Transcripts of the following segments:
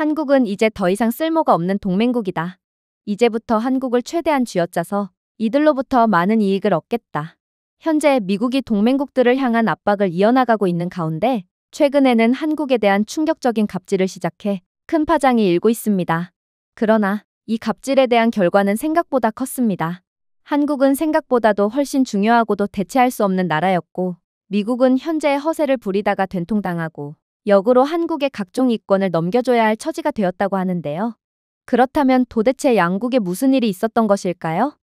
한국은 이제 더 이상 쓸모가 없는 동맹국이다. 이제부터 한국을 최대한 쥐어짜서 이들로부터 많은 이익을 얻겠다. 현재 미국이 동맹국들을 향한 압박을 이어나가고 있는 가운데 최근에는 한국에 대한 충격적인 갑질을 시작해 큰 파장이 일고 있습니다. 그러나 이 갑질에 대한 결과는 생각보다 컸습니다. 한국은 생각보다도 훨씬 중요하고도 대체할 수 없는 나라였고 미국은 현재의 허세를 부리다가 된통당하고 역으로 한국의 각종 이권을 넘겨줘야 할 처지가 되었다고 하는데요. 그렇다면 도대체 양국에 무슨 일이 있었던 것일까요?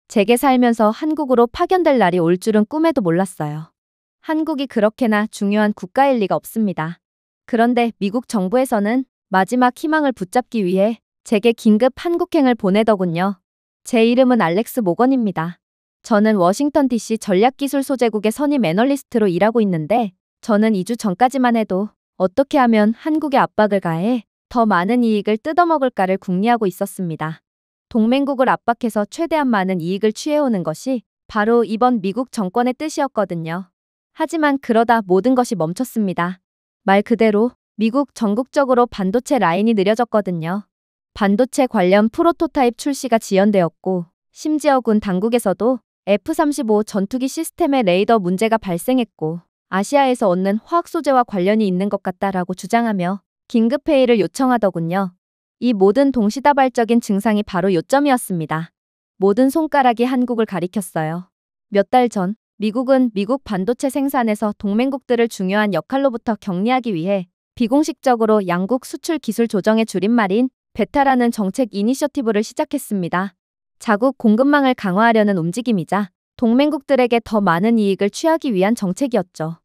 제게 살면서 한국으로 파견될 날이 올 줄은 꿈에도 몰랐어요. 한국이 그렇게나 중요한 국가일 리가 없습니다. 그런데 미국 정부에서는 마지막 희망을 붙잡기 위해 제게 긴급 한국행을 보내더군요. 제 이름은 알렉스 모건입니다. 저는 워싱턴 DC 전략기술소재국의 선임 애널리스트로 일하고 있는데 저는 2주 전까지만 해도 어떻게 하면 한국에 압박을 가해 더 많은 이익을 뜯어먹을까를 궁리하고 있었습니다. 동맹국을 압박해서 최대한 많은 이익을 취해오는 것이 바로 이번 미국 정권의 뜻이었거든요. 하지만 그러다 모든 것이 멈췄습니다. 말 그대로 미국 전국적으로 반도체 라인이 느려졌거든요. 반도체 관련 프로토타입 출시가 지연되었고 심지어 군 당국에서도 F-35 전투기 시스템의 레이더 문제가 발생했고 아시아에서 얻는 화학 소재와 관련이 있는 것 같다라고 주장하며 긴급회의를 요청하더군요. 이 모든 동시다발적인 증상이 바로 요점이었습니다. 모든 손가락이 한국을 가리켰어요. 몇 달 전 미국은 미국 반도체 생산에서 동맹국들을 중요한 역할로부터 격리하기 위해 비공식적으로 양국 수출 기술 조정의 줄임말인 베타라는 정책 이니셔티브를 시작했습니다. 자국 공급망을 강화하려는 움직임이자 동맹국들에게 더 많은 이익을 취하기 위한 정책이었죠.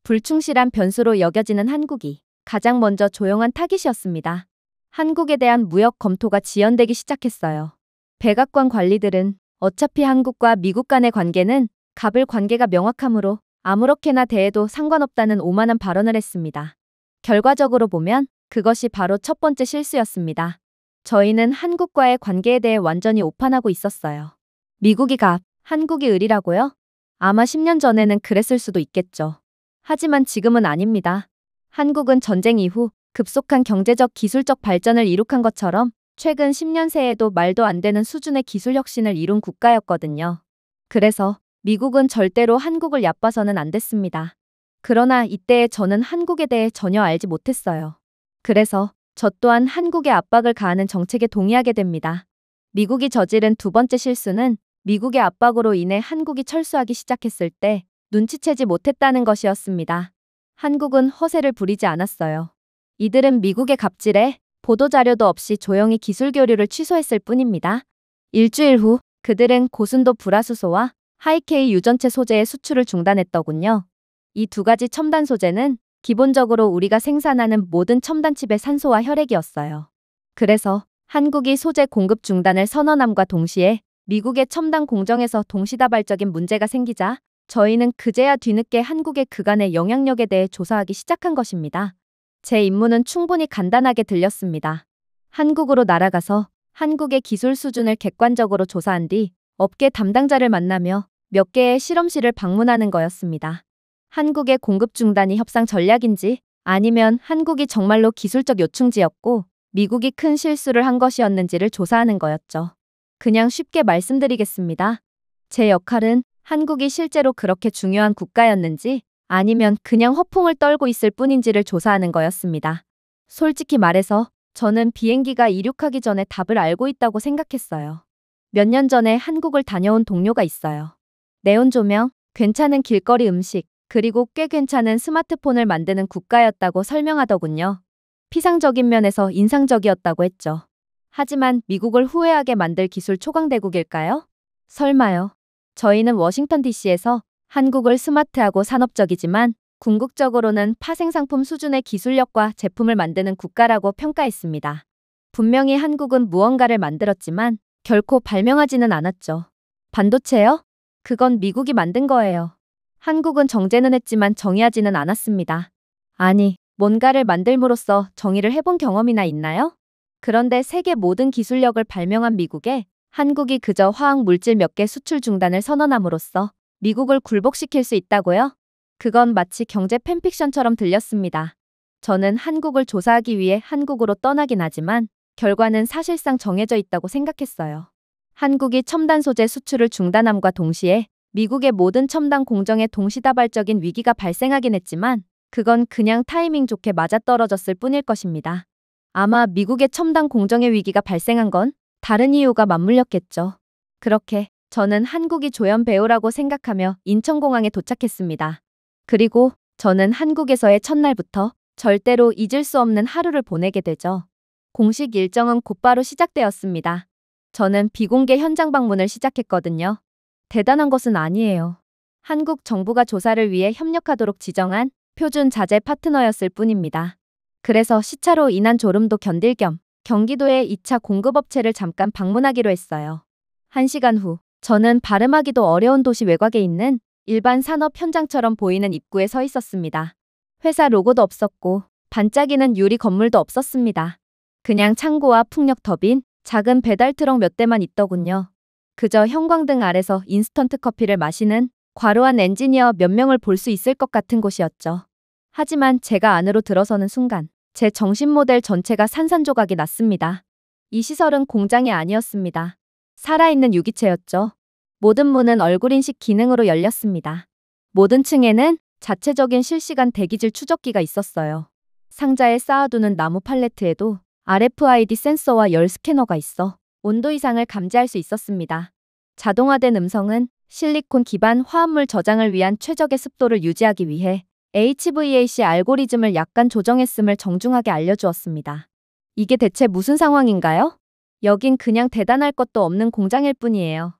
불충실한 변수로 여겨지는 한국이 가장 먼저 조용한 타깃이었습니다. 한국에 대한 무역 검토가 지연되기 시작했어요. 백악관 관리들은 어차피 한국과 미국 간의 관계는 갑을 관계가 명확하므로 아무렇게나 대해도 상관없다는 오만한 발언을 했습니다. 결과적으로 보면 그것이 바로 첫 번째 실수였습니다. 저희는 한국과의 관계에 대해 완전히 오판하고 있었어요. 미국이 갑, 한국이 을이라고요? 아마 10년 전에는 그랬을 수도 있겠죠. 하지만 지금은 아닙니다. 한국은 전쟁 이후 급속한 경제적 기술적 발전을 이룩한 것처럼 최근 10년 새에도 말도 안 되는 수준의 기술 혁신을 이룬 국가였거든요. 그래서 미국은 절대로 한국을 얕봐서는 안 됐습니다. 그러나 이때에 저는 한국에 대해 전혀 알지 못했어요. 그래서 저 또한 한국에 압박을 가하는 정책에 동의하게 됩니다. 미국이 저지른 두 번째 실수는 미국의 압박으로 인해 한국이 철수하기 시작했을 때 눈치채지 못했다는 것이었습니다. 한국은 허세를 부리지 않았어요. 이들은 미국의 갑질에 보도자료도 없이 조용히 기술 교류를 취소했을 뿐입니다. 일주일 후 그들은 고순도 불화수소와 하이K 유전체 소재의 수출을 중단했더군요. 이 두 가지 첨단 소재는 기본적으로 우리가 생산하는 모든 첨단 칩의 산소와 혈액이었어요. 그래서 한국이 소재 공급 중단을 선언함과 동시에 미국의 첨단 공정에서 동시다발적인 문제가 생기자 저희는 그제야 뒤늦게 한국의 그간의 영향력에 대해 조사하기 시작한 것입니다. 제 임무는 충분히 간단하게 들렸습니다. 한국으로 날아가서 한국의 기술 수준을 객관적으로 조사한 뒤 업계 담당자를 만나며 몇 개의 실험실을 방문하는 거였습니다. 한국의 공급 중단이 협상 전략인지 아니면 한국이 정말로 기술적 요충지였고 미국이 큰 실수를 한 것이었는지를 조사하는 거였죠. 그냥 쉽게 말씀드리겠습니다. 제 역할은 한국이 실제로 그렇게 중요한 국가였는지 아니면 그냥 허풍을 떨고 있을 뿐인지를 조사하는 거였습니다. 솔직히 말해서 저는 비행기가 이륙하기 전에 답을 알고 있다고 생각했어요. 몇 년 전에 한국을 다녀온 동료가 있어요. 네온 조명, 괜찮은 길거리 음식, 그리고 꽤 괜찮은 스마트폰을 만드는 국가였다고 설명하더군요. 피상적인 면에서 인상적이었다고 했죠. 하지만 미국을 후회하게 만들 기술 초강대국일까요? 설마요. 저희는 워싱턴 DC에서 한국을 스마트하고 산업적이지만 궁극적으로는 파생상품 수준의 기술력과 제품을 만드는 국가라고 평가했습니다. 분명히 한국은 무언가를 만들었지만 결코 발명하지는 않았죠. 반도체요? 그건 미국이 만든 거예요. 한국은 정제는 했지만 정의하지는 않았습니다. 아니, 뭔가를 만들므로써 정의를 해본 경험이나 있나요? 그런데 세계 모든 기술력을 발명한 미국에 한국이 그저 화학 물질 몇 개 수출 중단을 선언함으로써 미국을 굴복시킬 수 있다고요? 그건 마치 경제 팬픽션처럼 들렸습니다. 저는 한국을 조사하기 위해 한국으로 떠나긴 하지만 결과는 사실상 정해져 있다고 생각했어요. 한국이 첨단 소재 수출을 중단함과 동시에 미국의 모든 첨단 공정에 동시다발적인 위기가 발생하긴 했지만 그건 그냥 타이밍 좋게 맞아떨어졌을 뿐일 것입니다. 아마 미국의 첨단 공정의 위기가 발생한 건 다른 이유가 맞물렸겠죠. 그렇게 저는 한국이 조연 배우라고 생각하며 인천공항에 도착했습니다. 그리고 저는 한국에서의 첫날부터 절대로 잊을 수 없는 하루를 보내게 되죠. 공식 일정은 곧바로 시작되었습니다. 저는 비공개 현장 방문을 시작했거든요. 대단한 것은 아니에요. 한국 정부가 조사를 위해 협력하도록 지정한 표준 자재 파트너였을 뿐입니다. 그래서 시차로 인한 졸음도 견딜 겸 경기도의 2차 공급업체를 잠깐 방문하기로 했어요. 1시간 후, 저는 발음하기도 어려운 도시 외곽에 있는 일반 산업 현장처럼 보이는 입구에 서 있었습니다. 회사 로고도 없었고 반짝이는 유리 건물도 없었습니다. 그냥 창고와 풍력 터빈, 작은 배달 트럭 몇 대만 있더군요. 그저 형광등 아래서 인스턴트 커피를 마시는 과로한 엔지니어 몇 명을 볼 수 있을 것 같은 곳이었죠. 하지만 제가 안으로 들어서는 순간 제 정신 모델 전체가 산산조각이 났습니다. 이 시설은 공장이 아니었습니다. 살아있는 유기체였죠. 모든 문은 얼굴인식 기능으로 열렸습니다. 모든 층에는 자체적인 실시간 대기질 추적기가 있었어요. 상자에 쌓아두는 나무 팔레트에도 RFID 센서와 열 스캐너가 있어 온도 이상을 감지할 수 있었습니다. 자동화된 음성은 실리콘 기반 화합물 저장을 위한 최적의 습도를 유지하기 위해 HVAC 알고리즘을 약간 조정했음을 정중하게 알려주었습니다. 이게 대체 무슨 상황인가요? 여긴 그냥 대단할 것도 없는 공장일 뿐이에요.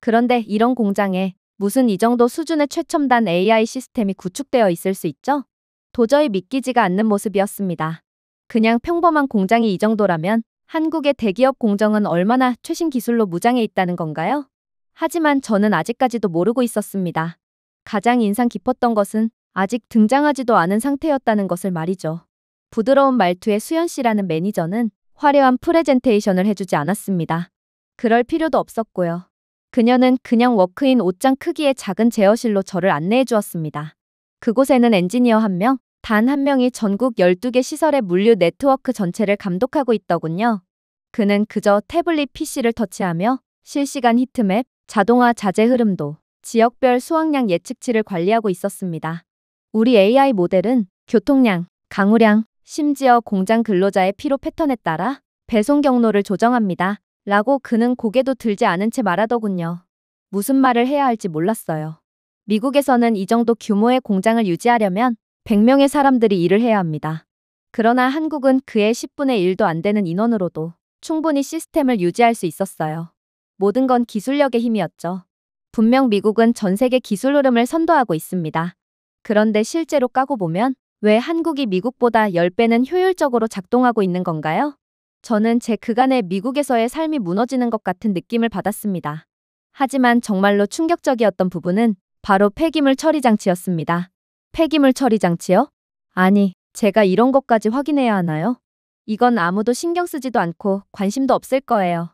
그런데 이런 공장에 무슨 이 정도 수준의 최첨단 AI 시스템이 구축되어 있을 수 있죠? 도저히 믿기지가 않는 모습이었습니다. 그냥 평범한 공장이 이 정도라면 한국의 대기업 공정은 얼마나 최신 기술로 무장해 있다는 건가요? 하지만 저는 아직까지도 모르고 있었습니다. 가장 인상 깊었던 것은 아직 등장하지도 않은 상태였다는 것을 말이죠. 부드러운 말투의 수연 씨라는 매니저는 화려한 프레젠테이션을 해주지 않았습니다. 그럴 필요도 없었고요. 그녀는 그냥 워크인 옷장 크기의 작은 제어실로 저를 안내해 주었습니다. 그곳에는 엔지니어 1명, 단 1명이 전국 12개 시설의 물류 네트워크 전체를 감독하고 있더군요. 그는 그저 태블릿 PC를 터치하며 실시간 히트맵, 자동화 자재 흐름도, 지역별 수확량 예측치를 관리하고 있었습니다. 우리 AI 모델은 교통량, 강우량, 심지어 공장 근로자의 피로 패턴에 따라 배송 경로를 조정합니다. 라고 그는 고개도 들지 않은 채 말하더군요. 무슨 말을 해야 할지 몰랐어요. 미국에서는 이 정도 규모의 공장을 유지하려면 100명의 사람들이 일을 해야 합니다. 그러나 한국은 그의 10분의 1도 안 되는 인원으로도 충분히 시스템을 유지할 수 있었어요. 모든 건 기술력의 힘이었죠. 분명 미국은 전 세계 기술 흐름을 선도하고 있습니다. 그런데 실제로 까고 보면 왜 한국이 미국보다 10배는 효율적으로 작동하고 있는 건가요? 저는 제 그간의 미국에서의 삶이 무너지는 것 같은 느낌을 받았습니다. 하지만 정말로 충격적이었던 부분은 바로 폐기물 처리 장치였습니다. 폐기물 처리 장치요? 아니, 제가 이런 것까지 확인해야 하나요? 이건 아무도 신경 쓰지도 않고 관심도 없을 거예요.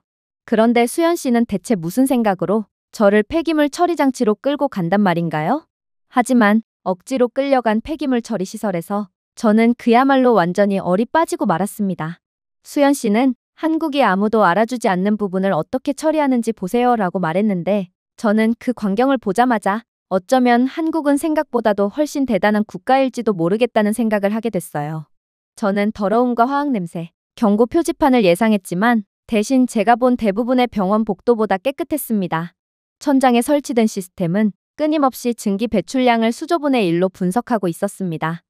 그런데 수연 씨는 대체 무슨 생각으로 저를 폐기물 처리 장치로 끌고 간단 말인가요? 하지만 억지로 끌려간 폐기물 처리 시설에서 저는 그야말로 완전히 얼이 빠지고 말았습니다. 수연 씨는 한국이 아무도 알아주지 않는 부분을 어떻게 처리하는지 보세요 라고 말했는데 저는 그 광경을 보자마자 어쩌면 한국은 생각보다도 훨씬 대단한 국가일지도 모르겠다는 생각을 하게 됐어요. 저는 더러움과 화학 냄새, 경고 표지판을 예상했지만 대신 제가 본 대부분의 병원 복도보다 깨끗했습니다. 천장에 설치된 시스템은 끊임없이 증기 배출량을 수조분의 1로 분석하고 있었습니다.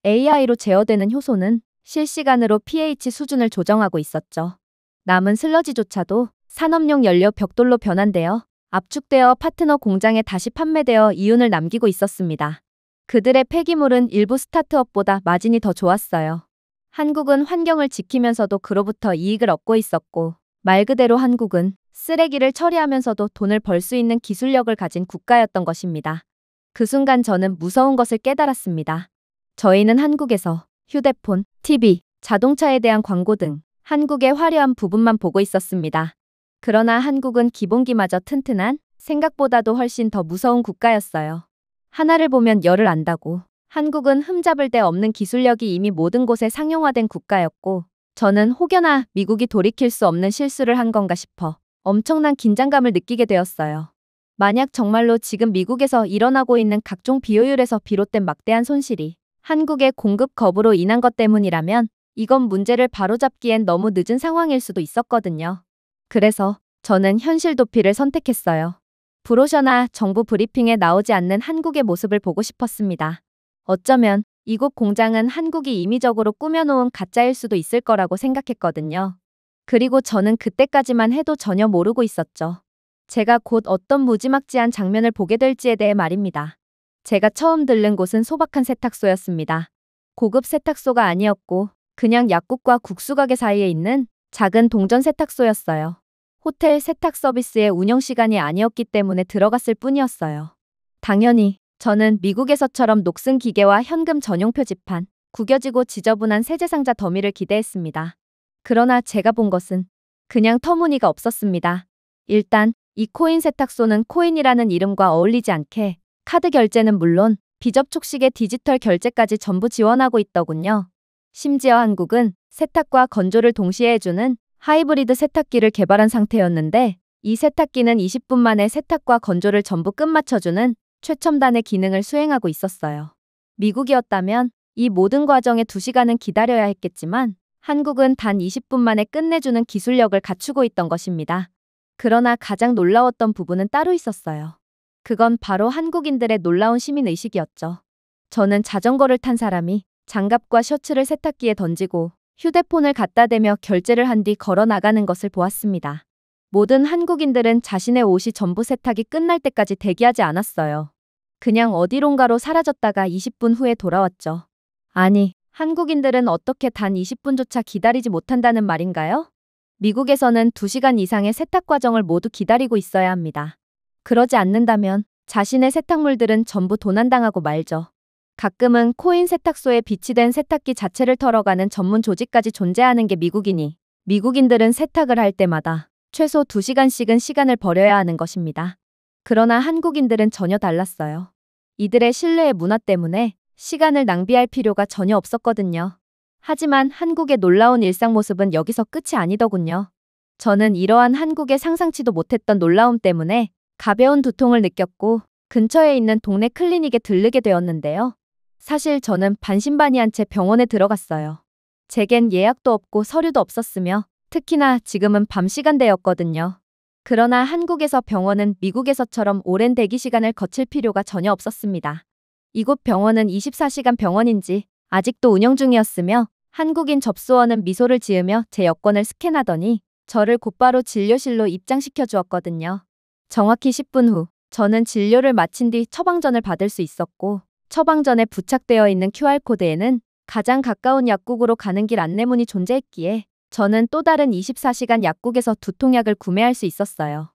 AI로 제어되는 효소는 실시간으로 pH 수준을 조정하고 있었죠. 남은 슬러지조차도 산업용 연료 벽돌로 변환되어 압축되어 파트너 공장에 다시 판매되어 이윤을 남기고 있었습니다. 그들의 폐기물은 일부 스타트업보다 마진이 더 좋았어요. 한국은 환경을 지키면서도 그로부터 이익을 얻고 있었고 말 그대로 한국은 쓰레기를 처리하면서도 돈을 벌 수 있는 기술력을 가진 국가였던 것입니다. 그 순간 저는 무서운 것을 깨달았습니다. 저희는 한국에서 휴대폰, TV, 자동차에 대한 광고 등 한국의 화려한 부분만 보고 있었습니다. 그러나 한국은 기본기마저 튼튼한 생각보다도 훨씬 더 무서운 국가였어요. 하나를 보면 열을 안다고 한국은 흠잡을 데 없는 기술력이 이미 모든 곳에 상용화된 국가였고, 저는 혹여나 미국이 돌이킬 수 없는 실수를 한 건가 싶어 엄청난 긴장감을 느끼게 되었어요. 만약 정말로 지금 미국에서 일어나고 있는 각종 비효율에서 비롯된 막대한 손실이 한국의 공급 거부로 인한 것 때문이라면 이건 문제를 바로잡기엔 너무 늦은 상황일 수도 있었거든요. 그래서 저는 현실 도피를 선택했어요. 브로셔나 정부 브리핑에 나오지 않는 한국의 모습을 보고 싶었습니다. 어쩌면 이곳 공장은 한국이 임의적으로 꾸며놓은 가짜일 수도 있을 거라고 생각했거든요. 그리고 저는 그때까지만 해도 전혀 모르고 있었죠. 제가 곧 어떤 무지막지한 장면을 보게 될지에 대해 말입니다. 제가 처음 들른 곳은 소박한 세탁소였습니다. 고급 세탁소가 아니었고 그냥 약국과 국수 가게 사이에 있는 작은 동전 세탁소였어요. 호텔 세탁 서비스의 운영 시간이 아니었기 때문에 들어갔을 뿐이었어요. 당연히 저는 미국에서처럼 녹슨 기계와 현금 전용 표지판, 구겨지고 지저분한 세제상자 더미를 기대했습니다. 그러나 제가 본 것은 그냥 터무니가 없었습니다. 일단 이 코인 세탁소는 코인이라는 이름과 어울리지 않게 카드 결제는 물론 비접촉식의 디지털 결제까지 전부 지원하고 있더군요. 심지어 한국은 세탁과 건조를 동시에 해주는 하이브리드 세탁기를 개발한 상태였는데 이 세탁기는 20분 만에 세탁과 건조를 전부 끝마쳐주는 최첨단의 기능을 수행하고 있었어요. 미국이었다면 이 모든 과정에 2시간은 기다려야 했겠지만 한국은 단 20분 만에 끝내주는 기술력을 갖추고 있던 것입니다. 그러나 가장 놀라웠던 부분은 따로 있었어요. 그건 바로 한국인들의 놀라운 시민의식이었죠. 저는 자전거를 탄 사람이 장갑과 셔츠를 세탁기에 던지고 휴대폰을 갖다 대며 결제를 한 뒤 걸어 나가는 것을 보았습니다. 모든 한국인들은 자신의 옷이 전부 세탁이 끝날 때까지 대기하지 않았어요. 그냥 어디론가로 사라졌다가 20분 후에 돌아왔죠. 아니, 한국인들은 어떻게 단 20분조차 기다리지 못한다는 말인가요? 미국에서는 2시간 이상의 세탁 과정을 모두 기다리고 있어야 합니다. 그러지 않는다면 자신의 세탁물들은 전부 도난당하고 말죠. 가끔은 코인 세탁소에 비치된 세탁기 자체를 털어가는 전문 조직까지 존재하는 게 미국이니 미국인들은 세탁을 할 때마다 최소 2시간씩은 시간을 버려야 하는 것입니다. 그러나 한국인들은 전혀 달랐어요. 이들의 신뢰의 문화 때문에 시간을 낭비할 필요가 전혀 없었거든요. 하지만 한국의 놀라운 일상 모습은 여기서 끝이 아니더군요. 저는 이러한 한국의 상상치도 못했던 놀라움 때문에 가벼운 두통을 느꼈고 근처에 있는 동네 클리닉에 들르게 되었는데요. 사실 저는 반신반의한 채 병원에 들어갔어요. 제겐 예약도 없고 서류도 없었으며 특히나 지금은 밤 시간대였거든요. 그러나 한국에서 병원은 미국에서처럼 오랜 대기 시간을 거칠 필요가 전혀 없었습니다. 이곳 병원은 24시간 병원인지 아직도 운영 중이었으며 한국인 접수원은 미소를 지으며 제 여권을 스캔하더니 저를 곧바로 진료실로 입장시켜 주었거든요. 정확히 10분 후 저는 진료를 마친 뒤 처방전을 받을 수 있었고 처방전에 부착되어 있는 QR코드에는 가장 가까운 약국으로 가는 길 안내문이 존재했기에 저는 또 다른 24시간 약국에서 두통약을 구매할 수 있었어요.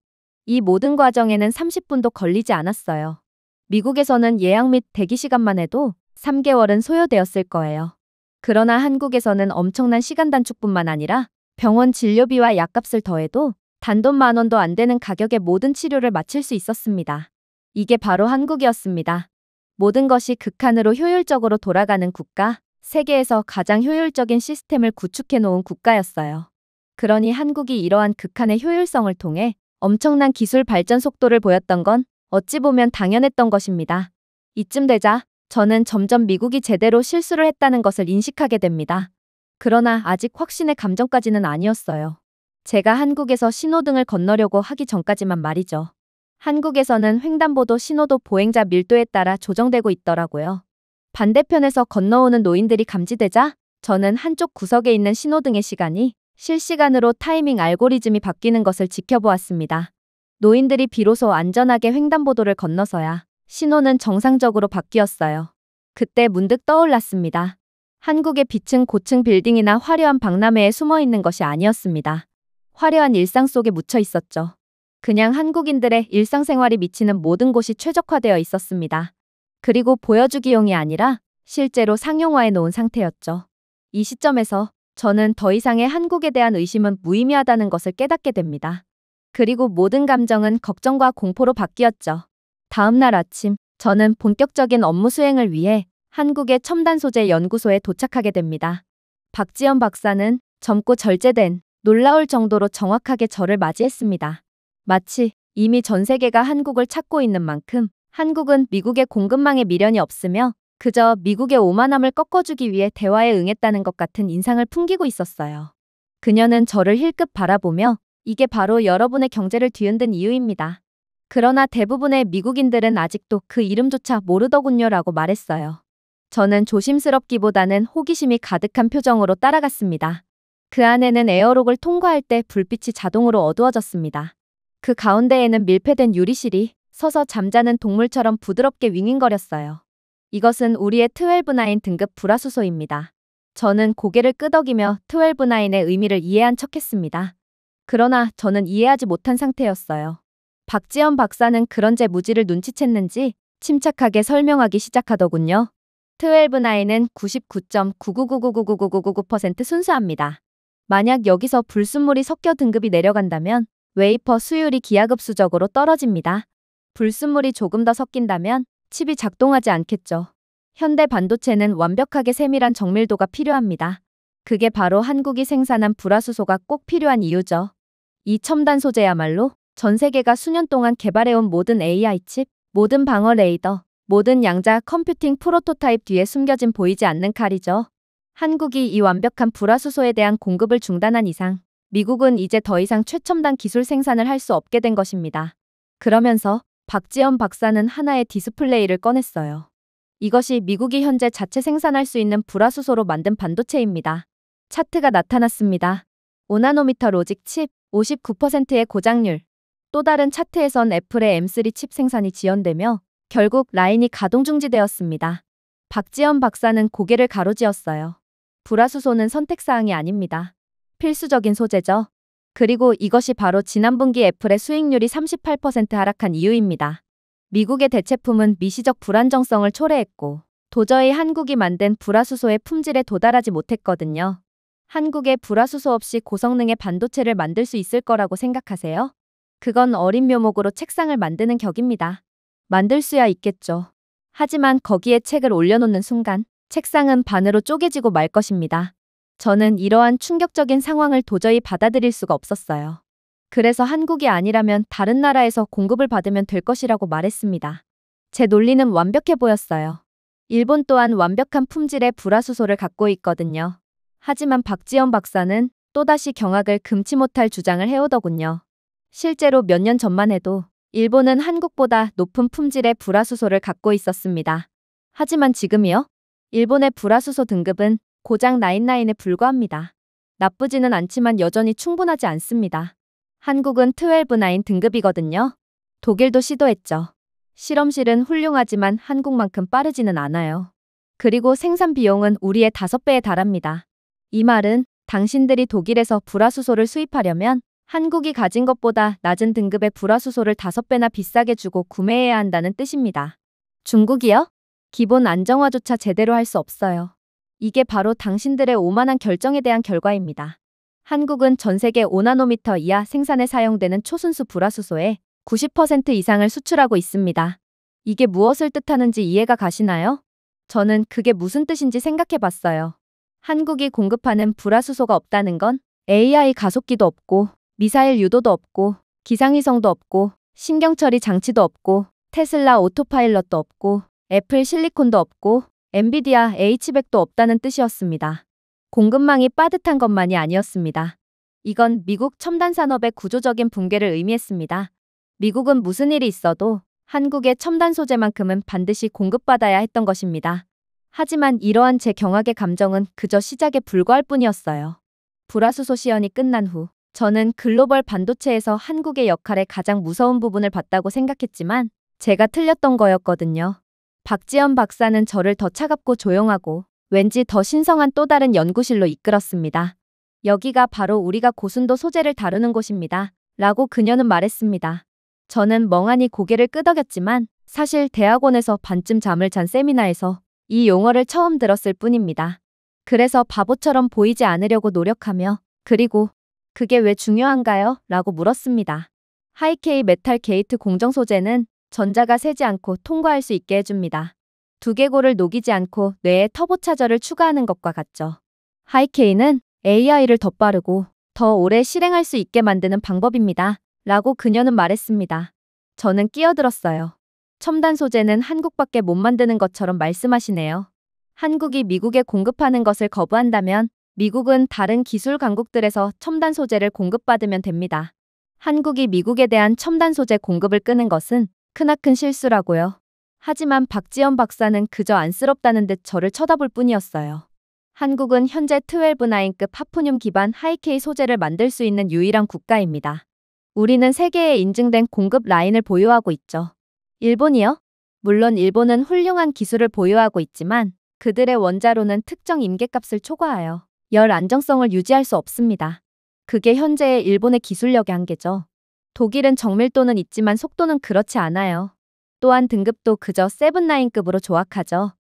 이 모든 과정에는 30분도 걸리지 않았어요. 미국에서는 예약 및 대기 시간만 해도 3개월은 소요되었을 거예요. 그러나 한국에서는 엄청난 시간 단축뿐만 아니라 병원 진료비와 약값을 더해도 단돈 10,000원도 안 되는 가격에 모든 치료를 마칠 수 있었습니다. 이게 바로 한국이었습니다. 모든 것이 극한으로 효율적으로 돌아가는 국가, 세계에서 가장 효율적인 시스템을 구축해 놓은 국가였어요. 그러니 한국이 이러한 극한의 효율성을 통해 엄청난 기술 발전 속도를 보였던 건 어찌 보면 당연했던 것입니다. 이쯤 되자 저는 점점 미국이 제대로 실수를 했다는 것을 인식하게 됩니다. 그러나 아직 확신의 감정까지는 아니었어요. 제가 한국에서 신호등을 건너려고 하기 전까지만 말이죠. 한국에서는 횡단보도 신호도 보행자 밀도에 따라 조정되고 있더라고요. 반대편에서 건너오는 노인들이 감지되자 저는 한쪽 구석에 있는 신호등의 시간이 실시간으로 타이밍 알고리즘이 바뀌는 것을 지켜보았습니다. 노인들이 비로소 안전하게 횡단보도를 건너서야 신호는 정상적으로 바뀌었어요. 그때 문득 떠올랐습니다. 한국의 비층 고층 빌딩이나 화려한 박람회에 숨어 있는 것이 아니었습니다. 화려한 일상 속에 묻혀 있었죠. 그냥 한국인들의 일상생활이 미치는 모든 곳이 최적화되어 있었습니다. 그리고 보여주기용이 아니라 실제로 상용화해 놓은 상태였죠. 이 시점에서 저는 더 이상의 한국에 대한 의심은 무의미하다는 것을 깨닫게 됩니다. 그리고 모든 감정은 걱정과 공포로 바뀌었죠. 다음 날 아침, 저는 본격적인 업무 수행을 위해 한국의 첨단 소재 연구소에 도착하게 됩니다. 박지연 박사는 젊고 절제된 놀라울 정도로 정확하게 저를 맞이했습니다. 마치 이미 전 세계가 한국을 찾고 있는 만큼 한국은 미국의 공급망에 미련이 없으며 그저 미국의 오만함을 꺾어주기 위해 대화에 응했다는 것 같은 인상을 풍기고 있었어요. 그녀는 저를 힐끗 바라보며 이게 바로 여러분의 경제를 뒤흔든 이유입니다. 그러나 대부분의 미국인들은 아직도 그 이름조차 모르더군요라고 말했어요. 저는 조심스럽기보다는 호기심이 가득한 표정으로 따라갔습니다. 그 안에는 에어록을 통과할 때 불빛이 자동으로 어두워졌습니다. 그 가운데에는 밀폐된 유리실이 서서 잠자는 동물처럼 부드럽게 윙윙거렸어요. 이것은 우리의 12-9 등급 불화수소입니다. 저는 고개를 끄덕이며 12-9의 의미를 이해한 척했습니다. 그러나 저는 이해하지 못한 상태였어요. 박지연 박사는 그런 제 무지를 눈치챘는지 침착하게 설명하기 시작하더군요. 12-9는 99.999999999% 순수합니다. 만약 여기서 불순물이 섞여 등급이 내려간다면 웨이퍼 수율이 기하급수적으로 떨어집니다. 불순물이 조금 더 섞인다면 칩이 작동하지 않겠죠. 현대 반도체는 완벽하게 세밀한 정밀도가 필요합니다. 그게 바로 한국이 생산한 불화수소가 꼭 필요한 이유죠. 이 첨단 소재야말로 전 세계가 수년 동안 개발해온 모든 AI 칩, 모든 방어 레이더, 모든 양자 컴퓨팅 프로토타입 뒤에 숨겨진 보이지 않는 칼이죠. 한국이 이 완벽한 불화수소에 대한 공급을 중단한 이상 미국은 이제 더 이상 최첨단 기술 생산을 할 수 없게 된 것입니다. 그러면서 박지연 박사는 하나의 디스플레이를 꺼냈어요. 이것이 미국이 현재 자체 생산할 수 있는 불화수소로 만든 반도체입니다. 차트가 나타났습니다. 5나노미터 로직 칩, 59%의 고장률. 또 다른 차트에선 애플의 M3 칩 생산이 지연되며 결국 라인이 가동 중지되었습니다. 박지연 박사는 고개를 가로지었어요. 불화수소는 선택사항이 아닙니다. 필수적인 소재죠. 그리고 이것이 바로 지난 분기 애플의 수익률이 38% 하락한 이유입니다. 미국의 대체품은 미시적 불안정성을 초래했고 도저히 한국이 만든 불화수소의 품질에 도달하지 못했거든요. 한국의 불화수소 없이 고성능의 반도체를 만들 수 있을 거라고 생각하세요? 그건 어린 묘목으로 책상을 만드는 격입니다. 만들 수야 있겠죠. 하지만 거기에 책을 올려놓는 순간 책상은 반으로 쪼개지고 말 것입니다. 저는 이러한 충격적인 상황을 도저히 받아들일 수가 없었어요. 그래서 한국이 아니라면 다른 나라에서 공급을 받으면 될 것이라고 말했습니다. 제 논리는 완벽해 보였어요. 일본 또한 완벽한 품질의 불화수소를 갖고 있거든요. 하지만 박지연 박사는 또다시 경악을 금치 못할 주장을 해오더군요. 실제로 몇 년 전만 해도 일본은 한국보다 높은 품질의 불화수소를 갖고 있었습니다. 하지만 지금이요? 일본의 불화수소 등급은 고작 99에 불과합니다. 나쁘지는 않지만 여전히 충분하지 않습니다. 한국은 12-9 등급이거든요. 독일도 시도했죠. 실험실은 훌륭하지만 한국만큼 빠르지는 않아요. 그리고 생산 비용은 우리의 5배에 달합니다. 이 말은 당신들이 독일에서 불화수소를 수입하려면 한국이 가진 것보다 낮은 등급의 불화수소를 5배나 비싸게 주고 구매해야 한다는 뜻입니다. 중국이요? 기본 안정화조차 제대로 할 수 없어요. 이게 바로 당신들의 오만한 결정에 대한 결과입니다. 한국은 전 세계 5나노미터 이하 생산에 사용되는 초순수 불화수소의 90% 이상을 수출하고 있습니다. 이게 무엇을 뜻하는지 이해가 가시나요? 저는 그게 무슨 뜻인지 생각해 봤어요. 한국이 공급하는 불화수소가 없다는 건 AI 가속기도 없고 미사일 유도도 없고 기상위성도 없고 신경처리 장치도 없고 테슬라 오토파일럿도 없고 애플 실리콘도 없고 엔비디아 H백도 없다는 뜻이었습니다. 공급망이 빠듯한 것만이 아니었습니다. 이건 미국 첨단 산업의 구조적인 붕괴를 의미했습니다. 미국은 무슨 일이 있어도 한국의 첨단 소재만큼은 반드시 공급받아야 했던 것입니다. 하지만 이러한 제 경악의 감정은 그저 시작에 불과할 뿐이었어요. 불화수소 시연이 끝난 후 저는 글로벌 반도체에서 한국의 역할의 가장 무서운 부분을 봤다고 생각했지만 제가 틀렸던 거였거든요. 박지연 박사는 저를 더 차갑고 조용하고 왠지 더 신성한 또 다른 연구실로 이끌었습니다. 여기가 바로 우리가 고순도 소재를 다루는 곳입니다. 라고 그녀는 말했습니다. 저는 멍하니 고개를 끄덕였지만 사실 대학원에서 반쯤 잠을 잔 세미나에서 이 용어를 처음 들었을 뿐입니다. 그래서 바보처럼 보이지 않으려고 노력하며 그리고 그게 왜 중요한가요? 라고 물었습니다. 하이케이 메탈 게이트 공정 소재는 전자가 새지 않고 통과할 수 있게 해줍니다. 두개골을 녹이지 않고 뇌에 터보차저를 추가하는 것과 같죠. 하이케이는 AI를 더 빠르고 더 오래 실행할 수 있게 만드는 방법입니다. 라고 그녀는 말했습니다. 저는 끼어들었어요. 첨단 소재는 한국밖에 못 만드는 것처럼 말씀하시네요. 한국이 미국에 공급하는 것을 거부한다면 미국은 다른 기술 강국들에서 첨단 소재를 공급받으면 됩니다. 한국이 미국에 대한 첨단 소재 공급을 끄는 것은 크나큰 실수라고요. 하지만 박지연 박사는 그저 안쓰럽다는 듯 저를 쳐다볼 뿐이었어요. 한국은 현재 12-9급 하프늄 기반 하이케이 소재를 만들 수 있는 유일한 국가입니다. 우리는 세계에 인증된 공급 라인을 보유하고 있죠. 일본이요? 물론 일본은 훌륭한 기술을 보유하고 있지만 그들의 원자로는 특정 임계값을 초과하여 열 안정성을 유지할 수 없습니다. 그게 현재의 일본의 기술력의 한계죠. 독일은 정밀도는 있지만 속도는 그렇지 않아요. 또한 등급도 그저 7-9급으로 조악하죠.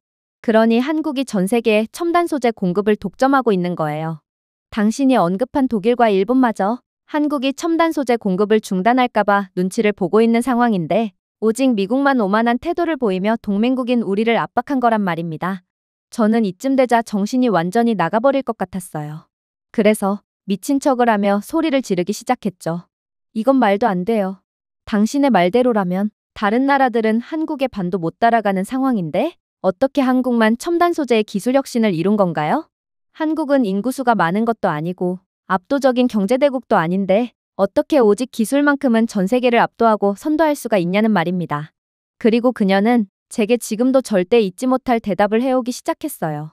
그러니 한국이 전 세계에 첨단 소재 공급을 독점하고 있는 거예요. 당신이 언급한 독일과 일본마저 한국이 첨단 소재 공급을 중단할까봐 눈치를 보고 있는 상황인데 오직 미국만 오만한 태도를 보이며 동맹국인 우리를 압박한 거란 말입니다. 저는 이쯤 되자 정신이 완전히 나가버릴 것 같았어요. 그래서 미친 척을 하며 소리를 지르기 시작했죠. 이건 말도 안 돼요. 당신의 말대로라면 다른 나라들은 한국의 반도 못 따라가는 상황인데 어떻게 한국만 첨단 소재의 기술 혁신을 이룬 건가요? 한국은 인구수가 많은 것도 아니고 압도적인 경제대국도 아닌데 어떻게 오직 기술만큼은 전 세계를 압도하고 선도할 수가 있냐는 말입니다. 그리고 그녀는 제게 지금도 절대 잊지 못할 대답을 해오기 시작했어요.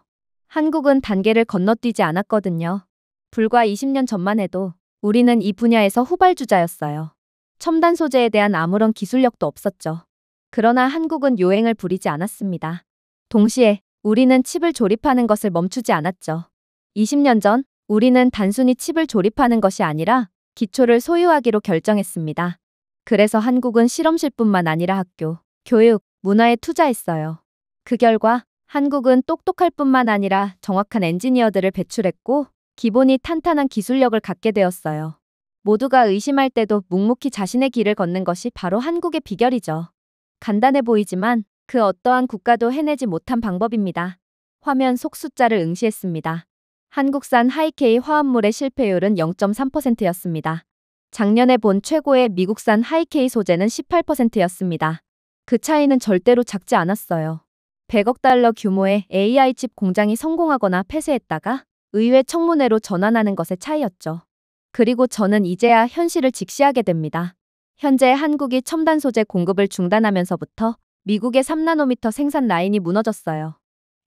한국은 단계를 건너뛰지 않았거든요. 불과 20년 전만 해도 우리는 이 분야에서 후발주자였어요. 첨단 소재에 대한 아무런 기술력도 없었죠. 그러나 한국은 요행을 부리지 않았습니다. 동시에 우리는 칩을 조립하는 것을 멈추지 않았죠. 20년 전 우리는 단순히 칩을 조립하는 것이 아니라 기초를 소유하기로 결정했습니다. 그래서 한국은 실험실뿐만 아니라 학교, 교육, 문화에 투자했어요. 그 결과 한국은 똑똑할 뿐만 아니라 정확한 엔지니어들을 배출했고 기본이 탄탄한 기술력을 갖게 되었어요. 모두가 의심할 때도 묵묵히 자신의 길을 걷는 것이 바로 한국의 비결이죠. 간단해 보이지만 그 어떠한 국가도 해내지 못한 방법입니다. 화면 속 숫자를 응시했습니다. 한국산 하이케이 화합물의 실패율은 0.3%였습니다. 작년에 본 최고의 미국산 하이케이 소재는 18%였습니다. 그 차이는 절대로 작지 않았어요. 100억 달러 규모의 AI 칩 공장이 성공하거나 폐쇄했다가 의회 청문회로 전환하는 것의 차이였죠. 그리고 저는 이제야 현실을 직시하게 됩니다. 현재 한국이 첨단 소재 공급을 중단하면서부터 미국의 3나노미터 생산 라인이 무너졌어요.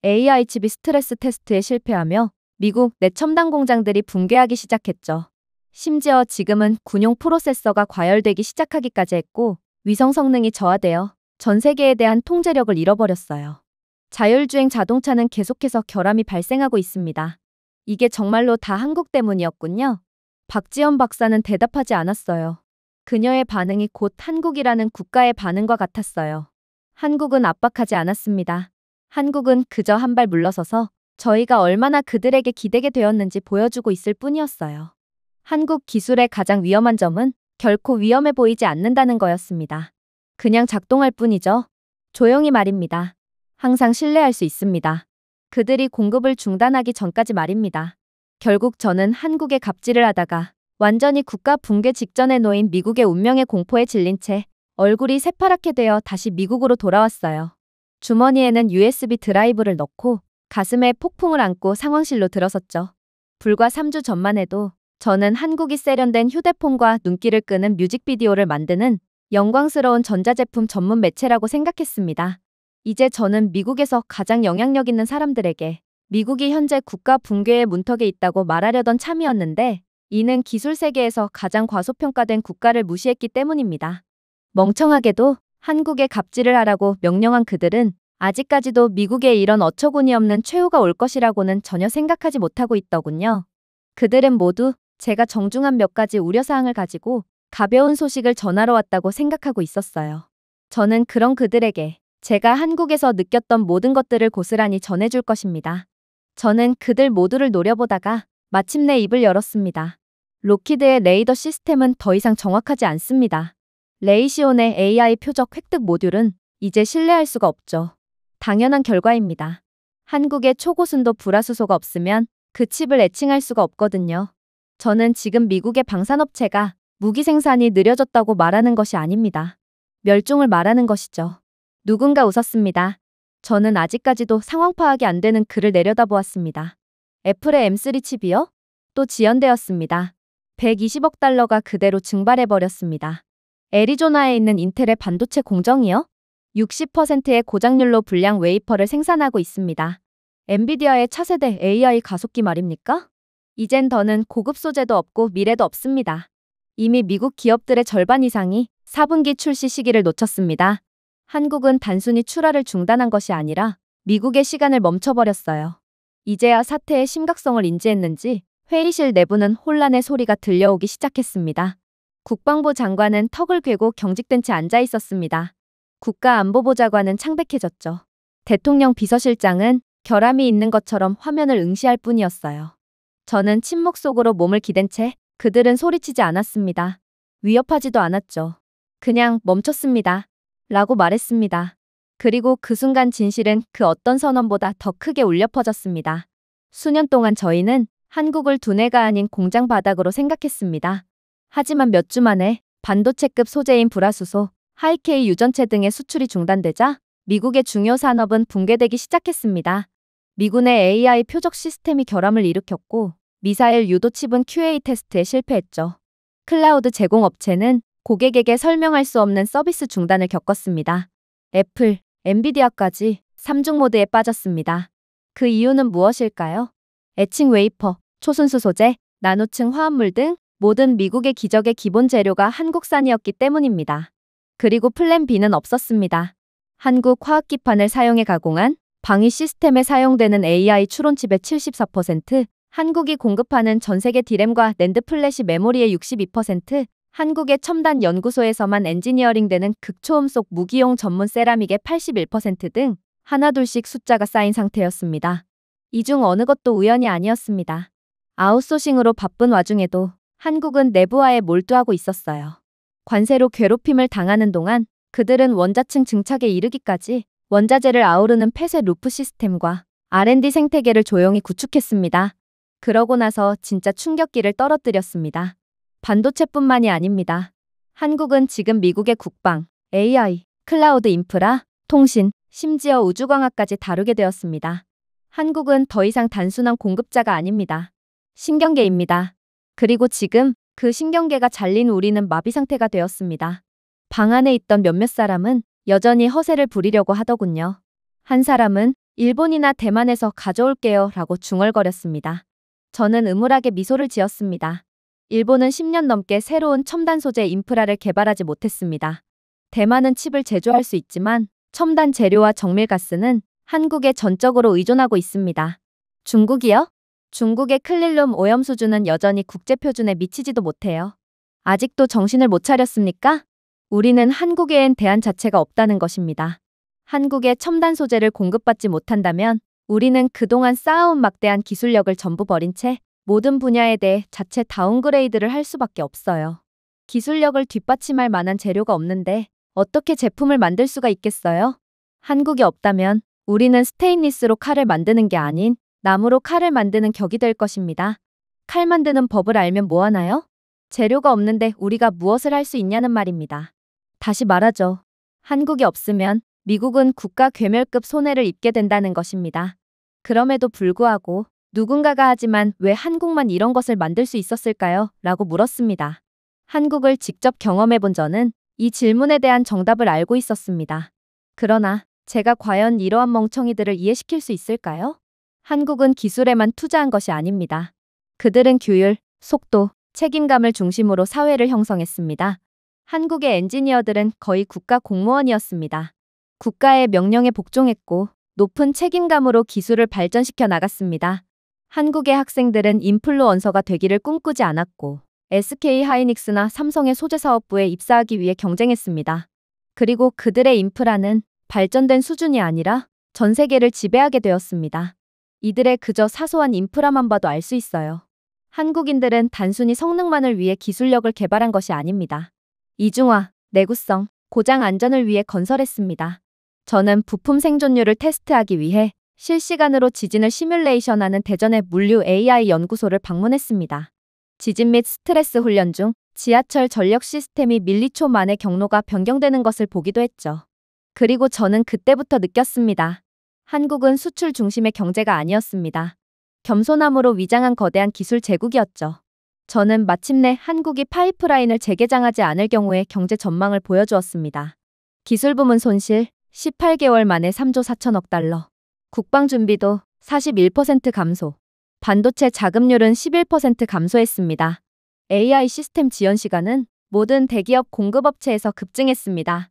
AI 칩이 스트레스 테스트에 실패하며 미국 내 첨단 공장들이 붕괴하기 시작했죠. 심지어 지금은 군용 프로세서가 과열되기 시작하기까지 했고 위성 성능이 저하되어 전 세계에 대한 통제력을 잃어버렸어요. 자율주행 자동차는 계속해서 결함이 발생하고 있습니다. 이게 정말로 다 한국 때문이었군요. 박지연 박사는 대답하지 않았어요. 그녀의 반응이 곧 한국이라는 국가의 반응과 같았어요. 한국은 압박하지 않았습니다. 한국은 그저 한 발 물러서서 저희가 얼마나 그들에게 기대게 되었는지 보여주고 있을 뿐이었어요. 한국 기술의 가장 위험한 점은 결코 위험해 보이지 않는다는 거였습니다. 그냥 작동할 뿐이죠. 조용히 말입니다. 항상 신뢰할 수 있습니다. 그들이 공급을 중단하기 전까지 말입니다. 결국 저는 한국에 갑질을 하다가 완전히 국가 붕괴 직전에 놓인 미국의 운명의 공포에 질린 채 얼굴이 새파랗게 되어 다시 미국으로 돌아왔어요. 주머니에는 USB 드라이브를 넣고 가슴에 폭풍을 안고 상황실로 들어섰죠. 불과 3주 전만 해도 저는 한국이 세련된 휴대폰과 눈길을 끄는 뮤직비디오를 만드는 영광스러운 전자제품 전문 매체라고 생각했습니다. 이제 저는 미국에서 가장 영향력 있는 사람들에게 미국이 현재 국가 붕괴의 문턱에 있다고 말하려던 참이었는데 이는 기술 세계에서 가장 과소평가된 국가를 무시했기 때문입니다. 멍청하게도 한국에 갑질을 하라고 명령한 그들은 아직까지도 미국에 이런 어처구니 없는 최후가 올 것이라고는 전혀 생각하지 못하고 있더군요. 그들은 모두 제가 정중한 몇 가지 우려사항을 가지고 가벼운 소식을 전하러 왔다고 생각하고 있었어요. 저는 그런 그들에게 제가 한국에서 느꼈던 모든 것들을 고스란히 전해줄 것입니다. 저는 그들 모두를 노려보다가 마침내 입을 열었습니다. 록히드의 레이더 시스템은 더 이상 정확하지 않습니다. 레이시온의 AI 표적 획득 모듈은 이제 신뢰할 수가 없죠. 당연한 결과입니다. 한국에 초고순도 불화수소가 없으면 그 칩을 애칭할 수가 없거든요. 저는 지금 미국의 방산업체가 무기 생산이 느려졌다고 말하는 것이 아닙니다. 멸종을 말하는 것이죠. 누군가 웃었습니다. 저는 아직까지도 상황 파악이 안 되는 그를 내려다보았습니다. 애플의 M3 칩이요? 또 지연되었습니다. 120억 달러가 그대로 증발해버렸습니다. 애리조나에 있는 인텔의 반도체 공정이요? 60%의 고장률로 불량 웨이퍼를 생산하고 있습니다. 엔비디아의 차세대 AI 가속기 말입니까? 이젠 더는 고급 소재도 없고 미래도 없습니다. 이미 미국 기업들의 절반 이상이 4분기 출시 시기를 놓쳤습니다. 한국은 단순히 출하를 중단한 것이 아니라 미국의 시간을 멈춰버렸어요. 이제야 사태의 심각성을 인지했는지 회의실 내부는 혼란의 소리가 들려오기 시작했습니다. 국방부 장관은 턱을 괴고 경직된 채 앉아 있었습니다. 국가안보보좌관은 창백해졌죠. 대통령 비서실장은 결함이 있는 것처럼 화면을 응시할 뿐이었어요. 저는 침묵 속으로 몸을 기댄 채 그들은 소리치지 않았습니다. 위협하지도 않았죠. 그냥 멈췄습니다. 라고 말했습니다. 그리고 그 순간 진실은 그 어떤 선언보다 더 크게 울려 퍼졌습니다. 수년 동안 저희는 한국을 두뇌가 아닌 공장 바닥으로 생각했습니다. 하지만 몇 주 만에 반도체급 소재인 불화수소, 하이케이 유전체 등의 수출이 중단되자 미국의 중요 산업은 붕괴되기 시작했습니다. 미군의 AI 표적 시스템이 결함을 일으켰고 미사일 유도 칩은 QA 테스트에 실패했죠. 클라우드 제공업체는 고객에게 설명할 수 없는 서비스 중단을 겪었습니다. 애플, 엔비디아까지 삼중 모드에 빠졌습니다. 그 이유는 무엇일까요? 애칭 웨이퍼, 초순수 소재, 나노층 화합물 등 모든 미국의 기적의 기본 재료가 한국산이었기 때문입니다. 그리고 플랜 B는 없었습니다. 한국 화학기판을 사용해 가공한 방위 시스템에 사용되는 AI 추론칩의 74%, 한국이 공급하는 전 세계 디램과 낸드 플래시 메모리의 62%, 한국의 첨단 연구소에서만 엔지니어링되는 극초음속 무기용 전문 세라믹의 81% 등 하나둘씩 숫자가 쌓인 상태였습니다. 이 중 어느 것도 우연이 아니었습니다. 아웃소싱으로 바쁜 와중에도 한국은 내부화에 몰두하고 있었어요. 관세로 괴롭힘을 당하는 동안 그들은 원자층 증착에 이르기까지 원자재를 아우르는 폐쇄 루프 시스템과 R&D 생태계를 조용히 구축했습니다. 그러고 나서 진짜 충격기를 떨어뜨렸습니다. 반도체뿐만이 아닙니다. 한국은 지금 미국의 국방, AI, 클라우드 인프라, 통신, 심지어 우주광학까지 다루게 되었습니다. 한국은 더 이상 단순한 공급자가 아닙니다. 신경계입니다. 그리고 지금 그 신경계가 잘린 우리는 마비 상태가 되었습니다. 방 안에 있던 몇몇 사람은 여전히 허세를 부리려고 하더군요. 한 사람은 일본이나 대만에서 가져올게요 라고 중얼거렸습니다. 저는 음울하게 미소를 지었습니다. 일본은 10년 넘게 새로운 첨단 소재 인프라를 개발하지 못했습니다. 대만은 칩을 제조할 수 있지만 첨단 재료와 정밀가스는 한국에 전적으로 의존하고 있습니다. 중국이요? 중국의 클릴룸 오염 수준은 여전히 국제 표준에 미치지도 못해요. 아직도 정신을 못 차렸습니까? 우리는 한국에엔 대안 자체가 없다는 것입니다. 한국의 첨단 소재를 공급받지 못한다면 우리는 그동안 쌓아온 막대한 기술력을 전부 버린 채 모든 분야에 대해 자체 다운그레이드를 할 수밖에 없어요. 기술력을 뒷받침할 만한 재료가 없는데 어떻게 제품을 만들 수가 있겠어요? 한국이 없다면 우리는 스테인리스로 칼을 만드는 게 아닌 나무로 칼을 만드는 격이 될 것입니다. 칼 만드는 법을 알면 뭐하나요? 재료가 없는데 우리가 무엇을 할 수 있냐는 말입니다. 다시 말하죠. 한국이 없으면 미국은 국가 괴멸급 손해를 입게 된다는 것입니다. 그럼에도 불구하고 누군가가 하지만 왜 한국만 이런 것을 만들 수 있었을까요? 라고 물었습니다. 한국을 직접 경험해본 저는 이 질문에 대한 정답을 알고 있었습니다. 그러나 제가 과연 이러한 멍청이들을 이해시킬 수 있을까요? 한국은 기술에만 투자한 것이 아닙니다. 그들은 규율, 속도, 책임감을 중심으로 사회를 형성했습니다. 한국의 엔지니어들은 거의 국가 공무원이었습니다. 국가의 명령에 복종했고 높은 책임감으로 기술을 발전시켜 나갔습니다. 한국의 학생들은 인플루언서가 되기를 꿈꾸지 않았고 SK 하이닉스나 삼성의 소재 사업부에 입사하기 위해 경쟁했습니다. 그리고 그들의 인프라는 발전된 수준이 아니라 전 세계를 지배하게 되었습니다. 이들의 그저 사소한 인프라만 봐도 알 수 있어요. 한국인들은 단순히 성능만을 위해 기술력을 개발한 것이 아닙니다. 이중화, 내구성, 고장 안전을 위해 건설했습니다. 저는 부품 생존율을 테스트하기 위해 실시간으로 지진을 시뮬레이션하는 대전의 물류 AI 연구소를 방문했습니다. 지진 및 스트레스 훈련 중 지하철 전력 시스템이 밀리초 만에 경로가 변경되는 것을 보기도 했죠. 그리고 저는 그때부터 느꼈습니다. 한국은 수출 중심의 경제가 아니었습니다. 겸손함으로 위장한 거대한 기술 제국이었죠. 저는 마침내 한국이 파이프라인을 재개장하지 않을 경우의 경제 전망을 보여주었습니다. 기술 부문 손실 18개월 만에 3조 4천억 달러. 국방준비도 41% 감소. 반도체 자금률은 11% 감소했습니다. AI 시스템 지연 시간은 모든 대기업 공급업체에서 급증했습니다.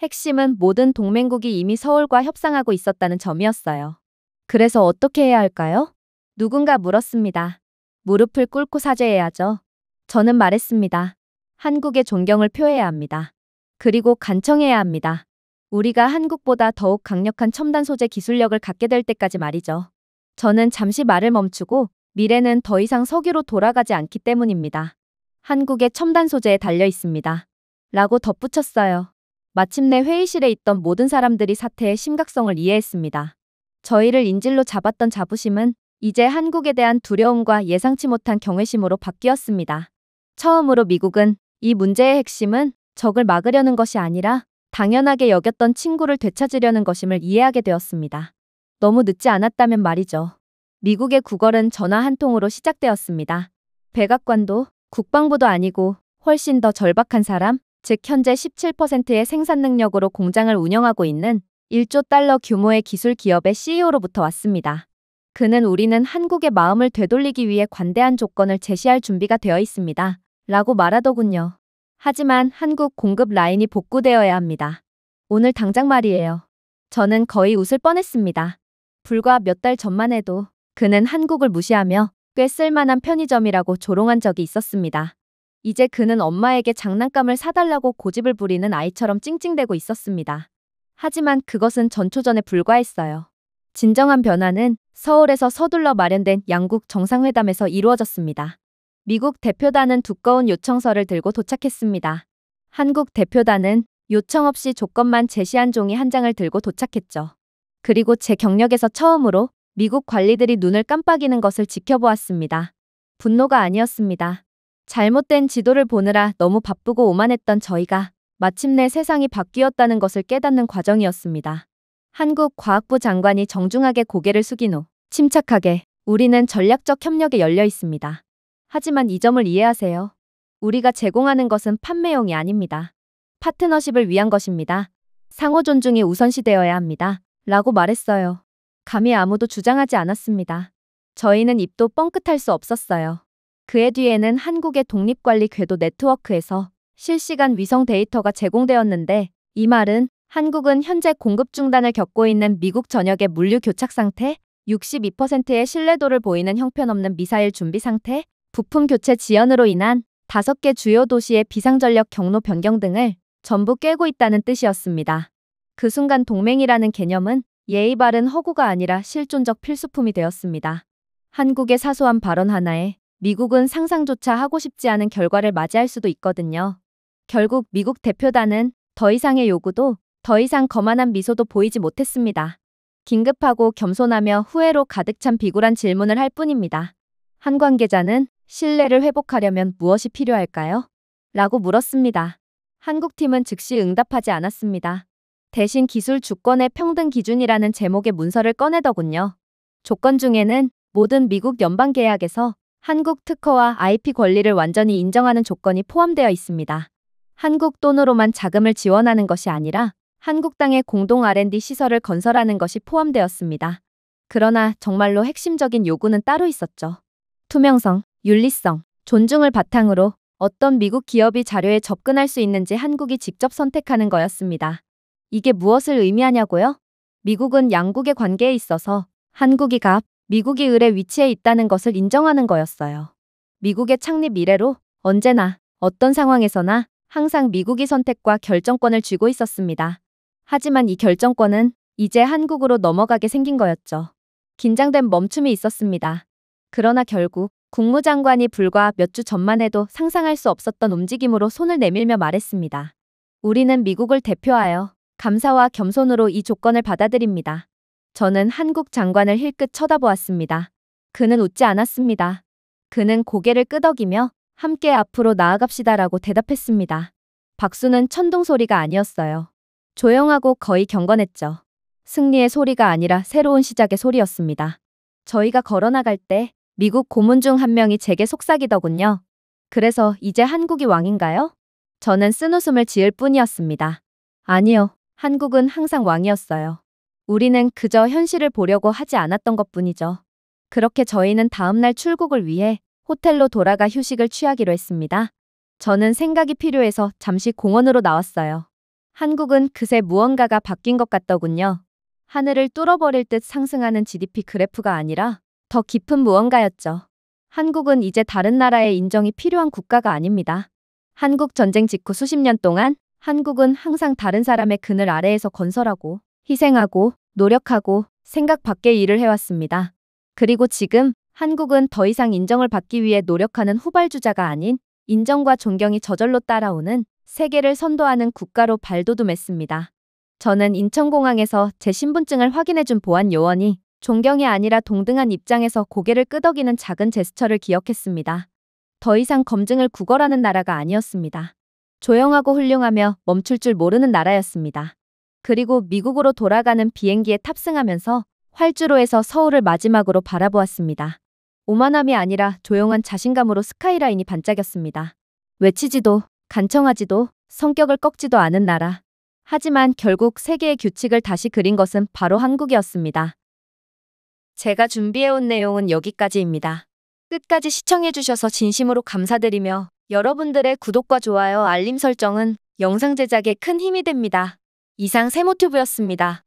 핵심은 모든 동맹국이 이미 서울과 협상하고 있었다는 점이었어요. 그래서 어떻게 해야 할까요? 누군가 물었습니다. 무릎을 꿇고 사죄해야죠. 저는 말했습니다. 한국의 존경을 표해야 합니다. 그리고 간청해야 합니다. 우리가 한국보다 더욱 강력한 첨단 소재 기술력을 갖게 될 때까지 말이죠. 저는 잠시 말을 멈추고 미래는 더 이상 석유로 돌아가지 않기 때문입니다. 한국의 첨단 소재에 달려 있습니다. 라고 덧붙였어요. 마침내 회의실에 있던 모든 사람들이 사태의 심각성을 이해했습니다. 저희를 인질로 잡았던 자부심은 이제 한국에 대한 두려움과 예상치 못한 경외심으로 바뀌었습니다. 처음으로 미국은 이 문제의 핵심은 적을 막으려는 것이 아니라 당연하게 여겼던 친구를 되찾으려는 것임을 이해하게 되었습니다. 너무 늦지 않았다면 말이죠. 미국의 구걸은 전화 한 통으로 시작되었습니다. 백악관도 국방부도 아니고 훨씬 더 절박한 사람, 즉 현재 17%의 생산 능력으로 공장을 운영하고 있는 1조 달러 규모의 기술 기업의 CEO로부터 왔습니다. 그는 우리는 한국의 마음을 되돌리기 위해 관대한 조건을 제시할 준비가 되어 있습니다. 라고 말하더군요. 하지만 한국 공급 라인이 복구되어야 합니다. 오늘 당장 말이에요. 저는 거의 웃을 뻔했습니다. 불과 몇 달 전만 해도 그는 한국을 무시하며 꽤 쓸만한 편의점이라고 조롱한 적이 있었습니다. 이제 그는 엄마에게 장난감을 사달라고 고집을 부리는 아이처럼 찡찡대고 있었습니다. 하지만 그것은 전초전에 불과했어요. 진정한 변화는 서울에서 서둘러 마련된 양국 정상회담에서 이루어졌습니다. 미국 대표단은 두꺼운 요청서를 들고 도착했습니다. 한국 대표단은 요청 없이 조건만 제시한 종이 한 장을 들고 도착했죠. 그리고 제 경력에서 처음으로 미국 관리들이 눈을 깜빡이는 것을 지켜보았습니다. 분노가 아니었습니다. 잘못된 지도를 보느라 너무 바쁘고 오만했던 저희가 마침내 세상이 바뀌었다는 것을 깨닫는 과정이었습니다. 한국 과학부 장관이 정중하게 고개를 숙인 후 침착하게 우리는 전략적 협력에 열려 있습니다. 하지만 이 점을 이해하세요. 우리가 제공하는 것은 판매용이 아닙니다. 파트너십을 위한 것입니다. 상호 존중이 우선시되어야 합니다. 라고 말했어요. 감히 아무도 주장하지 않았습니다. 저희는 입도 뻥끗할 수 없었어요. 그의 뒤에는 한국의 독립관리 궤도 네트워크에서 실시간 위성 데이터가 제공되었는데 이 말은 한국은 현재 공급 중단을 겪고 있는 미국 전역의 물류 교착 상태, 62%의 신뢰도를 보이는 형편없는 미사일 준비 상태, 부품 교체 지연으로 인한 5개 주요 도시의 비상전력 경로 변경 등을 전부 깨고 있다는 뜻이었습니다. 그 순간 동맹이라는 개념은 예의 바른 허구가 아니라 실존적 필수품이 되었습니다. 한국의 사소한 발언 하나에 미국은 상상조차 하고 싶지 않은 결과를 맞이할 수도 있거든요. 결국 미국 대표단은 더 이상의 요구도 더 이상 거만한 미소도 보이지 못했습니다. 긴급하고 겸손하며 후회로 가득 찬 비굴한 질문을 할 뿐입니다. 한 관계자는 신뢰를 회복하려면 무엇이 필요할까요? 라고 물었습니다. 한국팀은 즉시 응답하지 않았습니다. 대신 기술 주권의 평등 기준이라는 제목의 문서를 꺼내더군요. 조건 중에는 모든 미국 연방 계약에서 한국 특허와 IP 권리를 완전히 인정하는 조건이 포함되어 있습니다. 한국 돈으로만 자금을 지원하는 것이 아니라 한국 땅에 공동 R&D 시설을 건설하는 것이 포함되었습니다. 그러나 정말로 핵심적인 요구는 따로 있었죠. 투명성, 윤리성, 존중을 바탕으로 어떤 미국 기업이 자료에 접근할 수 있는지 한국이 직접 선택하는 거였습니다. 이게 무엇을 의미하냐고요? 미국은 양국의 관계에 있어서 한국이 갑, 미국이 을의 위치에 있다는 것을 인정하는 거였어요. 미국의 창립 이래로 언제나 어떤 상황에서나 항상 미국이 선택과 결정권을 쥐고 있었습니다. 하지만 이 결정권은 이제 한국으로 넘어가게 생긴 거였죠. 긴장된 멈춤이 있었습니다. 그러나 결국 국무장관이 불과 몇 주 전만 해도 상상할 수 없었던 움직임으로 손을 내밀며 말했습니다. 우리는 미국을 대표하여 감사와 겸손으로 이 조건을 받아들입니다. 저는 한국 장관을 힐끗 쳐다보았습니다. 그는 웃지 않았습니다. 그는 고개를 끄덕이며 함께 앞으로 나아갑시다라고 대답했습니다. 박수는 천둥 소리가 아니었어요. 조용하고 거의 경건했죠. 승리의 소리가 아니라 새로운 시작의 소리였습니다. 저희가 걸어나갈 때 미국 고문 중 한 명이 제게 속삭이더군요. 그래서 이제 한국이 왕인가요? 저는 쓴웃음을 지을 뿐이었습니다. 아니요. 한국은 항상 왕이었어요. 우리는 그저 현실을 보려고 하지 않았던 것뿐이죠. 그렇게 저희는 다음날 출국을 위해 호텔로 돌아가 휴식을 취하기로 했습니다. 저는 생각이 필요해서 잠시 공원으로 나왔어요. 한국은 그새 무언가가 바뀐 것 같더군요. 하늘을 뚫어버릴 듯 상승하는 GDP 그래프가 아니라 더 깊은 무언가였죠. 한국은 이제 다른 나라의 인정이 필요한 국가가 아닙니다. 한국 전쟁 직후 수십 년 동안 한국은 항상 다른 사람의 그늘 아래에서 건설하고 희생하고 노력하고 생각 밖의 일을 해왔습니다. 그리고 지금 한국은 더 이상 인정을 받기 위해 노력하는 후발주자가 아닌 인정과 존경이 저절로 따라오는 세계를 선도하는 국가로 발돋움했습니다. 저는 인천공항에서 제 신분증을 확인해준 보안 요원이 존경이 아니라 동등한 입장에서 고개를 끄덕이는 작은 제스처를 기억했습니다. 더 이상 검증을 구걸하는 나라가 아니었습니다. 조용하고 훌륭하며 멈출 줄 모르는 나라였습니다. 그리고 미국으로 돌아가는 비행기에 탑승하면서 활주로에서 서울을 마지막으로 바라보았습니다. 오만함이 아니라 조용한 자신감으로 스카이라인이 반짝였습니다. 외치지도 간청하지도 성격을 꺾지도 않은 나라. 하지만 결국 세계의 규칙을 다시 그린 것은 바로 한국이었습니다. 제가 준비해온 내용은 여기까지입니다. 끝까지 시청해주셔서 진심으로 감사드리며 여러분들의 구독과 좋아요, 알림 설정은 영상 제작에 큰 힘이 됩니다. 이상 세모튜브였습니다.